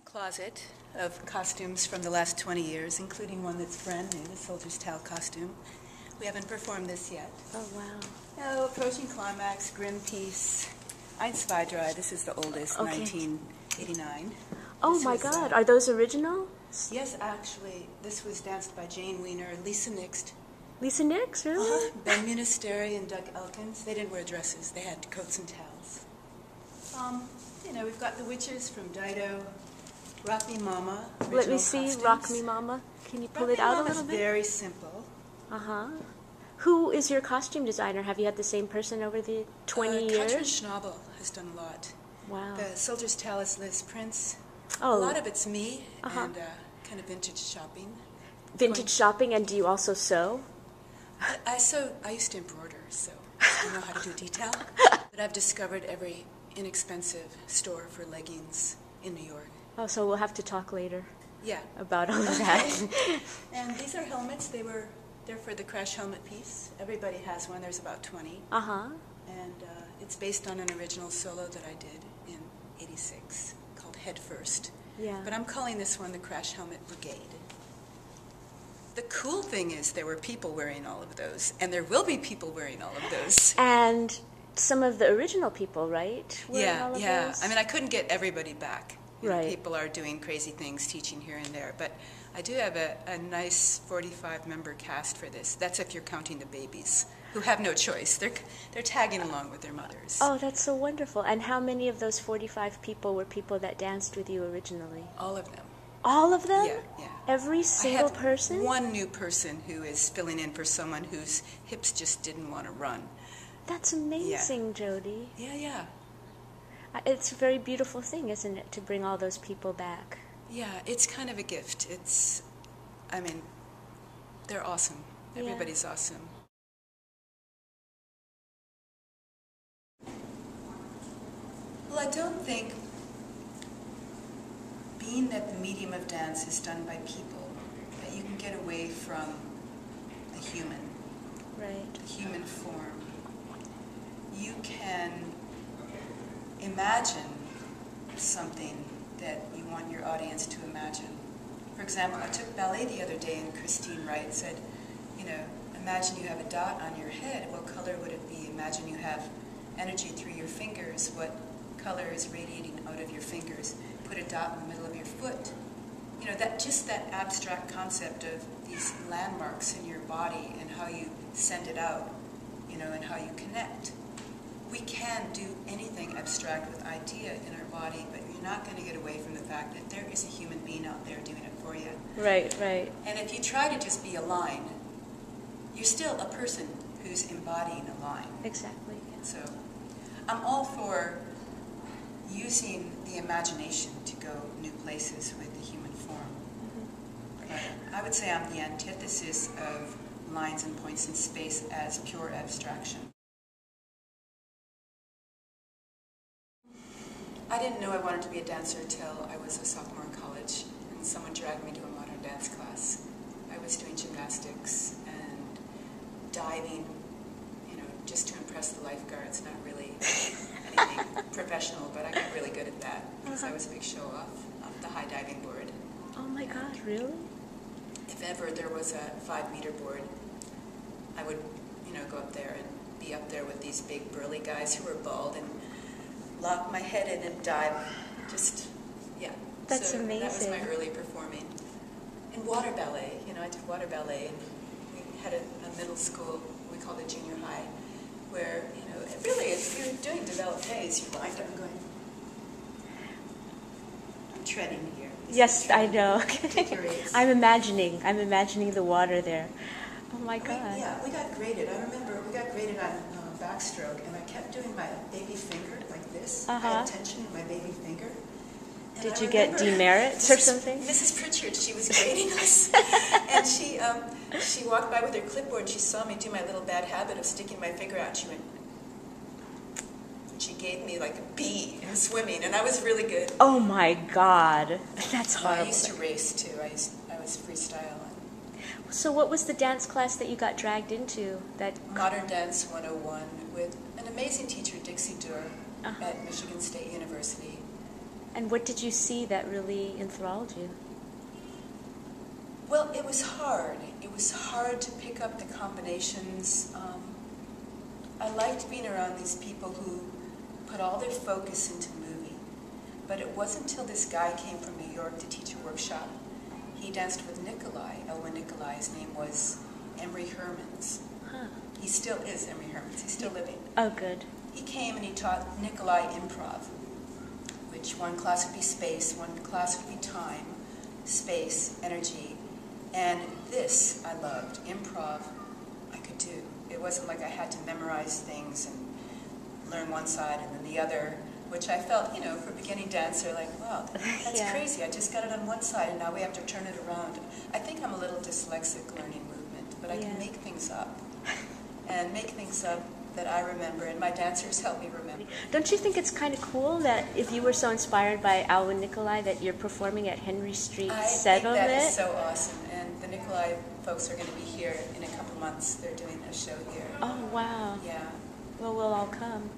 Closet of costumes from the last 20 years, including one that's brand new, the soldier's towel costume. We haven't performed this yet. Oh, wow. Oh, approaching climax, grim piece. Ein, zwei, drei. This is the oldest, Okay. 1989. Oh, This my was, God. Are those original? Yes, actually, this was danced by Jane Weiner, Lisa Nixt, Lisa Nix, really? Ben Munisteri, and Doug Elkins. They didn't wear dresses. They had coats and towels. We've got the witches from Dido, Rock Me Mama. Let me original see. costumes. Rock Me Mama. Can you pull Rock it Me out a Mama's little bit? very simple. Uh-huh. Who is your costume designer? Have you had the same person over the 20 Katrin years? Schnabel has done a lot. Wow. The Soldier's Towel is Liz Prince. Oh. A lot of it's me Uh-huh. and kind of vintage shopping. Vintage shopping, and do you also sew? I used to embroider, so I know how to do detail. But I've discovered every inexpensive store for leggings in New York. Oh, so we'll have to talk later Yeah. about all of that. And these are helmets. They're for the crash helmet piece. Everybody has one. There's about 20. Uh-huh. And it's based on an original solo that I did in '86 called Head First. Yeah. But I'm calling this one the Crash Helmet Brigade. The cool thing is there were people wearing all of those, and there will be people wearing all of those. And some of the original people, right? Wearing all of Yeah. those? I mean, I couldn't get everybody back. You know, Right. people are doing crazy things, teaching here and there. But I do have a nice 45-member cast for this. That's if you're counting the babies, who have no choice. They're tagging along with their mothers. Oh, that's so wonderful. And how many of those 45 people were people that danced with you originally? All of them. All of them? Yeah. Every single I had person? one new person who is filling in for someone whose hips just didn't want to run. That's amazing, Jody. Yeah. It's a very beautiful thing, isn't it, to bring all those people back? Yeah, it's kind of a gift. They're awesome. Yeah. Everybody's awesome. Well, I don't think, being that the medium of dance is done by people, that you can get away from the human, Right. the human form. You can imagine something that you want your audience to imagine. For example, I took ballet the other day, and Christine Wright said, imagine you have a dot on your head. What color would it be? Imagine you have energy through your fingers. What color is radiating out of your fingers? Put a dot in the middle of your foot. That abstract concept of these landmarks in your body and how you send it out, and how you connect. We can do anything abstract with idea in our body, but you're not going to get away from the fact that there is a human being out there doing it for you. Right. And if you try to just be a line, you're still a person who's embodying a line. Exactly. Yeah. So I'm all for using the imagination to go new places with the human form. But I would say I'm the antithesis of lines and points in space as pure abstraction. I didn't know I wanted to be a dancer until I was a sophomore in college, and someone dragged me to a modern dance class. I was doing gymnastics and diving, just to impress the lifeguards, not really anything professional, but I got really good at that because I was a big show-off off the high diving board. Oh, my God, really? If ever there was a 5-meter board, I would, go up there and be up there with these big burly guys who were bald and lock my head in and dive. That's so amazing. That was my early performing. And water ballet, I did water ballet, and we had a middle school, we called it junior high, where, if you're doing developes, you're lined up and going, I'm treading here. Yes, I know. Figure-eights. I'm imagining the water there. Oh, my God. We got graded. I remember we got graded on backstroke, and I kept doing my baby finger like this. I had tension in my baby finger. And Did I you get remember demerits or something? Mrs. Pritchard, she was grading us, and she walked by with her clipboard, and she saw me do my little bad habit of sticking my finger out, and she went, and she gave me like a B in swimming, and I was really good. Oh, my God. That's horrible. I used to race, too. I was freestyle. So what was the dance class that you got dragged into? Modern Dance 101 with an amazing teacher, Dixie Durr, at Michigan State University. And what did you see that really enthralled you? Well, it was hard. It was hard to pick up the combinations. I liked being around these people who put all their focus into movie. But it wasn't until this guy came from New York to teach a workshop. He danced with Nikolai, Elwin Nikolai. His name was Emery Hermans. Huh. He still is Emery Hermans. He's still living. Oh, good. He came and he taught Nikolai improv, which one class would be space, one class would be time, space, energy. And this I loved. Improv I could do. It wasn't like I had to memorize things and learn one side and then the other, which I felt, for a beginning dancer, like, wow, that's Yeah. crazy. I just got it on one side and now we have to turn it around. I think I'm a little dyslexic learning movement, but I can make things up. And make things up that I remember, and my dancers help me remember. Don't you think it's kind of cool that if you were so inspired by Alwyn Nikolai that you're performing at Henry Street Settlement? I think that is so awesome, and the Nikolai folks are going to be here in a couple months. They're doing a show here. Oh, wow. Yeah. Well, we'll all come.